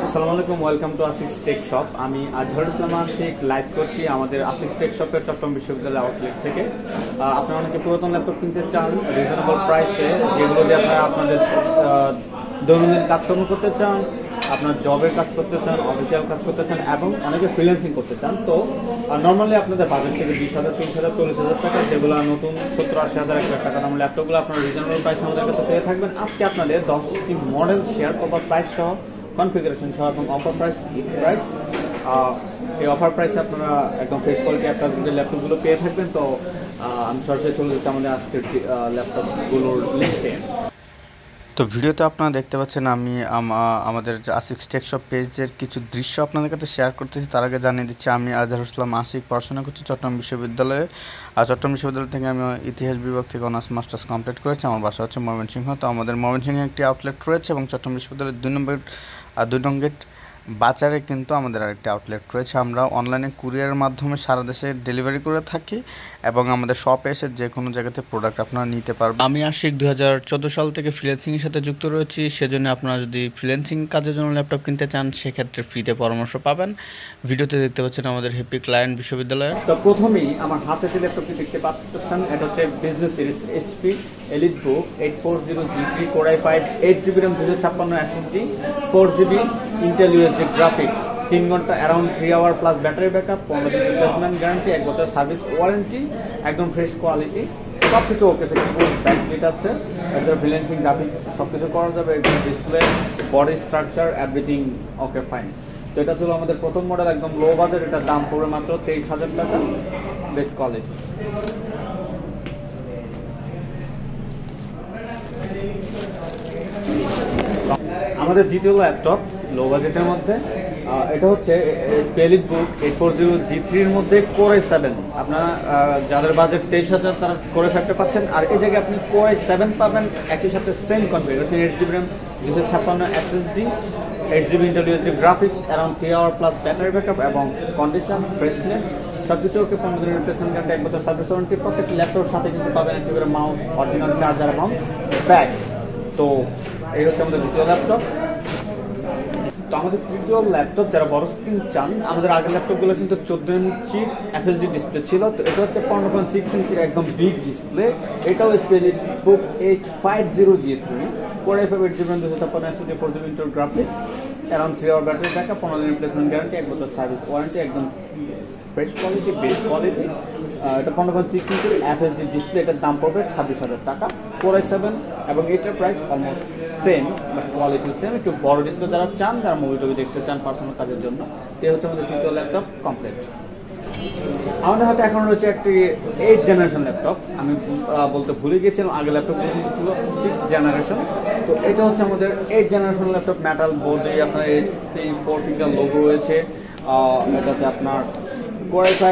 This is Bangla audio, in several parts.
আসসালামু আলাইকুম, ওয়েলকাম টু আসিক্স টেক শপ। আমি আজহারুল ইসলাম আশিক লাইভ করছি আমাদের আসিক্স টেক শপের চট্টগ্রাম বিশ্ববিদ্যালয় আউটলেট থেকে। আপনারা অনেকে পুরাতন ল্যাপটপ কিনতে চান রিজনেবল প্রাইসে, যেগুলো দিয়ে আপনারা আপনাদের দৈনন্দিন কাজকর্ম করতে চান, আপনার জবের কাজ করতে চান, অফিসিয়াল কাজ করতে চান এবং অনেকে ফ্রিল্যান্সিং করতে চান। তো নর্মালি আপনাদের বাজেট থেকে 20,000, 30,000, 40,000 টাকা, যেগুলো নতুন 70-80,000, 1,00,000 টাকা দাম ল্যাপটপগুলো আপনার রিজনেবল প্রাইস আমাদের কাছে পেয়ে থাকবেন। আজকে আপনাদের 10টি মডেল শেয়ার করবার প্রাইস সহ, কনফিগারেশন সহ এবং অফার প্রাইস এই অফার প্রাইসে আপনারা একদম ফ্রেশ কোয়ালিটি আপনাদের ল্যাপটপগুলো পেয়ে থাকবেন। তো আমি সরাসরি চলে যাচ্ছি আমাদের আজকের ল্যাপটপগুলোর লিস্টে। তো ভিডিওতে আপনারা দেখতে পাচ্ছেন আমি আমাদের আসিক্স টেক শপ পেজের কিছু দৃশ্য আপনাদের কাছে শেয়ার করতেছি। তার আগে জানিয়ে দিচ্ছি আমি আজহারুল ইসলাম আশিক পড়াশোনা করছি চট্টগ্রাম বিশ্ববিদ্যালয়ে। আর চট্টগ্রাম বিশ্ববিদ্যালয় থেকে আমি ইতিহাস বিভাগ থেকে অনার্স মাস্টার্স কমপ্লিট করেছি। আমার বাসা হচ্ছে ময়মনসিংহ। তো আমাদের ময়মনসিংহে একটি আউটলেট রয়েছে এবং চট্টগ্রাম বিশ্ববিদ্যালয়ের 2 নং গেট বাজারে কিন্তু আমাদের আরেকটি আউটলেট রয়েছে। আমরা অনলাইনে কুরিয়ারের মাধ্যমে সারা দেশে ডেলিভারি করে থাকি এবং আমাদের শপে এসে যে কোনো জায়গাতে প্রোডাক্ট আপনারা নিতে পারবেন। আমি আশিক 2014 সাল থেকে ফ্রিল্যান্সিংয়ের সাথে যুক্ত রয়েছি। সেজন্য আপনারা যদি ফ্রিল্যান্সিং কাজের জন্য ল্যাপটপ কিনতে চান সেক্ষেত্রে ফ্রিতে পরামর্শ পাবেন। ভিডিওতে দেখতে পাচ্ছেন আমাদের হ্যাপি ক্লায়েন্ট বিশ্ববিদ্যালয়ের। তো প্রথমেই আমার হাতে যে ল্যাপটপটি দেখতে পাচ্ছেন, এটা হচ্ছে business series HP EliteBook 840G3 Core i5 8GB RAM 256 SSD 4GB Intel USD graphics 3 ঘন্টা around 3 hour plus battery backup 15 দিন রিপ্লেসমেন্ট গ্যারান্টি 1 বছর সার্ভিস ওয়ারেন্টি একদম ফ্রেশ কোয়ালিটি সব কিছু ওকে আছে। কিবোর্ড ব্যাকলিট আছে, এদের ফ্রিল্যান্সিং গ্রাফিক্স সব কিছু করা যাবে, একদম display body structure everything okay fine. তো এটা ছিল আমাদের প্রথম মডেল, একদম লো বাজেট। এটার দাম পড়বে মাত্র 23,000 টাকা, বেস্ট কোয়ালিটি। আমাদের দ্বিতীয় ল্যাপটপ লো বাজেটের মধ্যে, এটা হচ্ছে এলিটবুক 840G3 এর মধ্যে Core i7। আপনারা যাদের বাজেট 23,000 তারা Core i5 পাচ্ছেন, আর এই জায়গায় আপনি Core i7 পাবেন একই সাথে same configuration 8GB RAM 256 SSD 8GB Intel USD graphics around 3 hour plus battery backup এবং কন্ডিশন ফ্রেশনেস সবকিছু ওকে। 15 দিনের রিপ্লেসমেন্ট গ্যারান্টি 1 বছর সার্ভিস ওয়ারেন্টি। প্রত্যেকটি ল্যাপটপের সাথে কিন্তু পাবেন একটি করে mouse, original charger Mount bag. তো এই হচ্ছে আমাদের দ্বিতীয় ল্যাপটপ। তো আমাদের তৃতীয় ল্যাপটপ যারা বড় স্ক্রিন চান, আমাদের আগের ল্যাপটপগুলো কিন্তু 14 ইঞ্চি এফএসডি ডিসপ্লে ছিল। তো এটা হচ্ছে 15.6 ইঞ্চির একদম বিগ ডিসপ্লে। এটাও EliteBook 850G3 Core i5 8GB RAM 256 SSD 4GB Intel graphics around 3 hour battery backup 15 দিন রিপ্লেসমেন্ট গ্যারান্টি 1 বছর সার্ভিস ওয়ারেন্টি একদম ফ্রেশ কোয়ালিটি বেস্ট কোয়ালিটি। এটা 15.6 ইঞ্চির এফএসডি ডিসপ্লে। এটার দাম পড়বে 26,000 টাকা। Core i7 এবং এটার price almost same, but quality same. একটু বড় ডিসপ্লে যারা চান, যারা মুভি টুভি দেখতে চান পার্সোনাল কাজের জন্য, এই হচ্ছে আমাদের তৃতীয় ল্যাপটপ কমপ্লিট। আমাদের হাতে এখন রয়েছে একটি 8 জেনারেশন ল্যাপটপ। আমি বলতে ভুলে গিয়েছিলাম, আগের ল্যাপটপগুলো কিন্তু ছিল 6 জেনারেশন। তো এটা হচ্ছে আমাদের 8 জেনারেশন ল্যাপটপ। মেটাল বোর্ডে আপনার এইচপি 4 ফিঙ্গার লোগো রয়েছে। এটাতে আপনার Core i5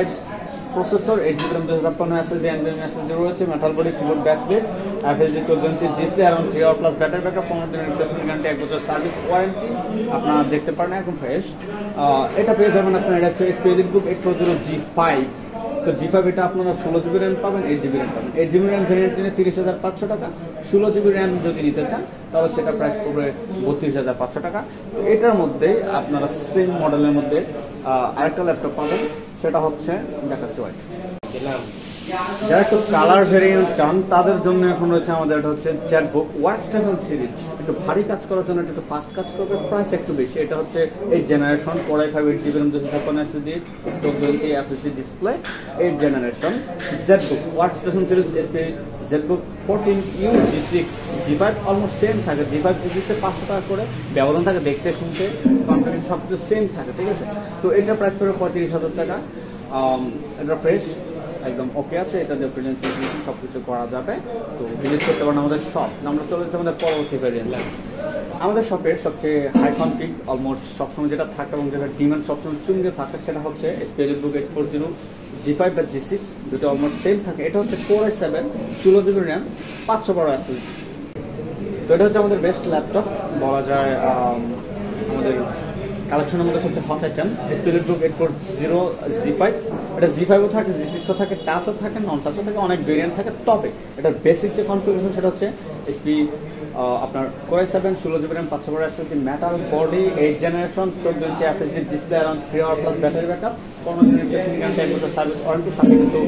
processor 8GB RAM 256 SSD NVMe SSD রয়েছে, metal body, keyboard backplate, FSD 14 inch display, around 3 hour plus battery backup 15 দিনের রিপ্লেসমেন্ট গ্যারান্টি 1 বছর সার্ভিস ওয়ারেন্টি। আপনারা দেখতে পারেন একদম ফ্রেশ। এটা পেয়ে যাবেন আপনার, এটা হচ্ছে এলিটবুক 840G5। তো G5 এটা আপনারা 16GB RAM পাবেন, 8GB RAM পাবেন। 8GB RAM ভেরিয়েন্ট নিলে 30,500 টাকা। 16GB RAM যদি নিতে চান তাহলে সেটা প্রাইস পড়বে 32,500 টাকা। তো এটার মধ্যে আপনারা সেম মডেলের মধ্যে আরেকটা ল্যাপটপ পাবেন, সেটা হচ্ছে দেখাচ্ছি হোয়াইট। যারা একটু কালার ভেরিয়েন্ট চান তাদের জন্য এখন রয়েছে আমাদের, এটা হচ্ছে জ্যাটবুক ওয়ার্কস্টেশন সিরিজ। একটু ভারী কাজ করার জন্য, একটু ফাস্ট কাজ করবে, প্রাইস একটু বেশি। এটা হচ্ছে 8 generation Core i5 8GB RAM 256 SSD 14 inch FSD display 8 generation ZBook workstation series ZBook 14U G6 G5 almost same থাকে। G5 G6 এ 500 টাকা করে ব্যবধান থাকে, দেখতে শুনতে কনফিগারেশন সব কিছু সেম থাকে, ঠিক আছে। তো এটার প্রাইস পড়বে 35,000 টাকা। এটা ফ্রেশ একদম ওকে আছে। এটা দিয়ে ফ্রিল্যান্সিং সব কিছু করা যাবে। তো ভিজিট করতে পারেন আমাদের শপ। আমরা চলে যাচ্ছি আমাদের পরবর্তী ভ্যারিয়েন্ট। আমাদের শপের সবচেয়ে হাই কনফিগ অলমোস্ট সবসময় যেটা থাকে এবং যেটা ডিমান্ড সবসময় চুঙ্গে থাকে, সেটা হচ্ছে এলিটবুক 840G5 বা G6, দুটো অলমোস্ট সেম থাকে। এটা হচ্ছে Core i7 16GB RAM 512 SSD। তো এটা হচ্ছে আমাদের বেস্ট ল্যাপটপ বলা যায়। আমাদের কালেকশনের মধ্যে সবচেয়ে হট আইটেম এলিটবুক 840G5। এটা G5ও থাকে, G6ও থাকে, টাচও থাকে, নন টাচও থাকে, অনেক ভেরিয়েন্ট থাকে। তবে এটা বেসিক যে কনফিগারেশন সেটা হচ্ছে এইচপি আপনার core i 7 16 GB RAM 500 watt SSD metal body 8 generation 14 inch FSD display around 3 hour plus battery backup 15 দিনের টেকনিক অ্যান্ড 1 বছর সার্ভিস ওয়ারেন্টি, সাথে কিন্তু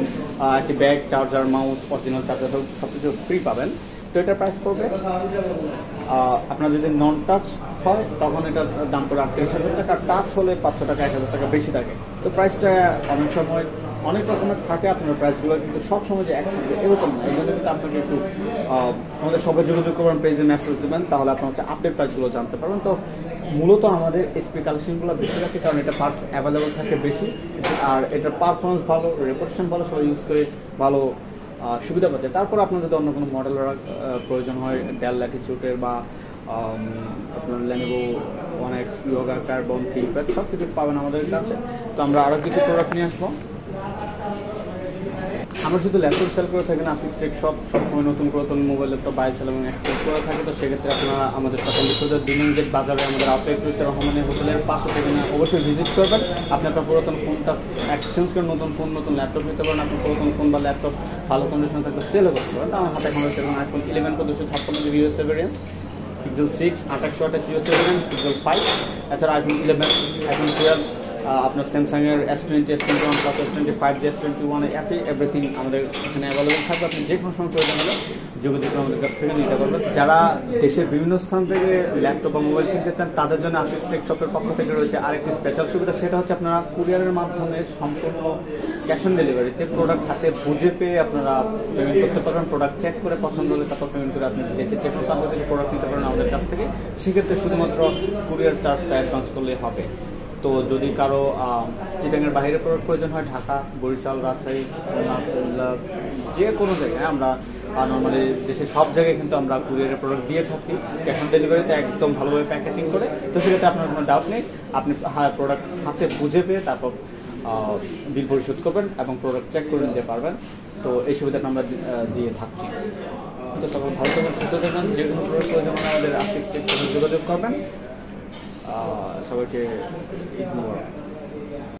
একটি bag, charger, mouse, original charger সব কিছু ফ্রি পাবেন। তো এটার প্রাইস পড়বে আপনার যদি নন টাচ হয় তখন এটার দাম পড়ে 38,000 টাকা, টাচ হলে 500 টাকা 1,000 টাকা বেশি থাকে। তো প্রাইসটা অনেক সময় অনেক রকমের থাকে, আপনার প্রাইসগুলো কিন্তু সব সময় যে এক থাকবে এরকম না। এই জন্য কিন্তু আপনাকে একটু আমাদের সবাই যোগাযোগ করবেন, পেজে মেসেজ দেবেন, তাহলে আপনার হচ্ছে আপডেট প্রাইসগুলো জানতে পারবেন। তো মূলত আমাদের এসপি কালেকশনগুলো বেশি রাখে, কারণ এটা পার্টস অ্যাভেলেবল থাকে বেশি, আর এটার পারফরমেন্স ভালো, রেপুটেশন ভালো, সবাই ইউজ করে ভালো সুবিধা পাচ্ছে। তারপর আপনার যদি অন্য কোনো মডেলের প্রয়োজন হয়, ডেল ল্যাটিটিউডের বা আপনার লেনোভো ওয়ানএক্স, ইয়োগা, কার্বন, থিংকপ্যাড সব কিছু পাবেন আমাদের কাছে। তো আমরা আরও কিছু প্রোডাক্ট নিয়ে আসবো। আমরা শুধু ল্যাপটপ সেল করে থাকি না, আসিক্স টেক শপ সবসময় নতুন নতুন মোবাইল ল্যাপটপ বাই সেল এবং এক্সচেঞ্জ করে থাকে। তো সেক্ষেত্রে আপনারা আমাদের সাথে বিশ্বদের দিনগেট বাজারে আমাদের আউটলেট রয়েছে রহমানের হোটেলের পাশে থেকে অবশ্যই ভিজিট করবেন। আপনি আপনার পুরাতন ফোনটা এক্সচেঞ্জ করে নতুন ফোন, নতুন ল্যাপটপ নিতে পারেন। আপনার পুরাতন ফোন বা ল্যাপটপ ভালো কন্ডিশন থাকলে সেলও করতে পারেন। তো আমার হাতে এখন রয়েছে iPhone 11 Pro 256 GB USA variant, pixel 6 2800 USA variant, pixel 5, এছাড়া আইফোন 11, আইফোন 12, আপনার স্যামসাংয়ের S20, S21 plus S25, S21 everything আমাদের এখানে অ্যাভেলেবল থাকবে। আপনি যে কোনো সময় প্রয়োজন হলে যোগাযোগ আমাদের কাছ থেকে নিতে পারবেন। যারা দেশের বিভিন্ন স্থান থেকে ল্যাপটপ বা মোবাইল কিনতে চান তাদের জন্য আসিক্স টেক শপের পক্ষ থেকে রয়েছে আরেকটি স্পেশাল সুবিধা, সেটা হচ্ছে আপনারা কুরিয়ারের মাধ্যমে সম্পূর্ণ ক্যাশ অন ডেলিভারিতে প্রোডাক্ট হাতে বুঝে পেয়ে আপনারা পেমেন্ট করতে পারবেন। প্রোডাক্ট চেক করে পছন্দ হলে তারপর পেমেন্ট করে আপনি দেশের যে কোনো প্রান্ত থেকে প্রোডাক্ট নিতে পারেন আমাদের কাছ থেকে। সেক্ষেত্রে শুধুমাত্র কুরিয়ার চার্জটা অ্যাডভান্স করলেই হবে। তো যদি কারো চিটাগাংয়ের বাইরে প্রোডাক্ট প্রয়োজন হয়, ঢাকা, বরিশাল, রাজশাহী, খুলনা, যে কোনো জায়গায় আমরা নর্মালি দেশের সব জায়গায় কিন্তু আমরা কুরিয়ারের প্রোডাক্ট দিয়ে থাকি ক্যাশ অন ডেলিভারিতে একদম ভালোভাবে প্যাকেজিং করে। তো সেক্ষেত্রে আপনার কোনো ডাউট নেই, আপনি প্রোডাক্ট হাতে বুঝে পেয়ে তারপর বিল পরিশোধ করবেন এবং প্রোডাক্ট চেক করে নিতে পারবেন। তো এই সুবিধাটা আমরা দিয়ে থাকছি। তো সকল ভালো থাকবেন, সুস্থ থাকবেন। যে কোনো প্রোডাক্ট প্রয়োজন আমাদের আসিক্স টেক যোগাযোগ করবেন। সবাইকে ঈদ মোবারক।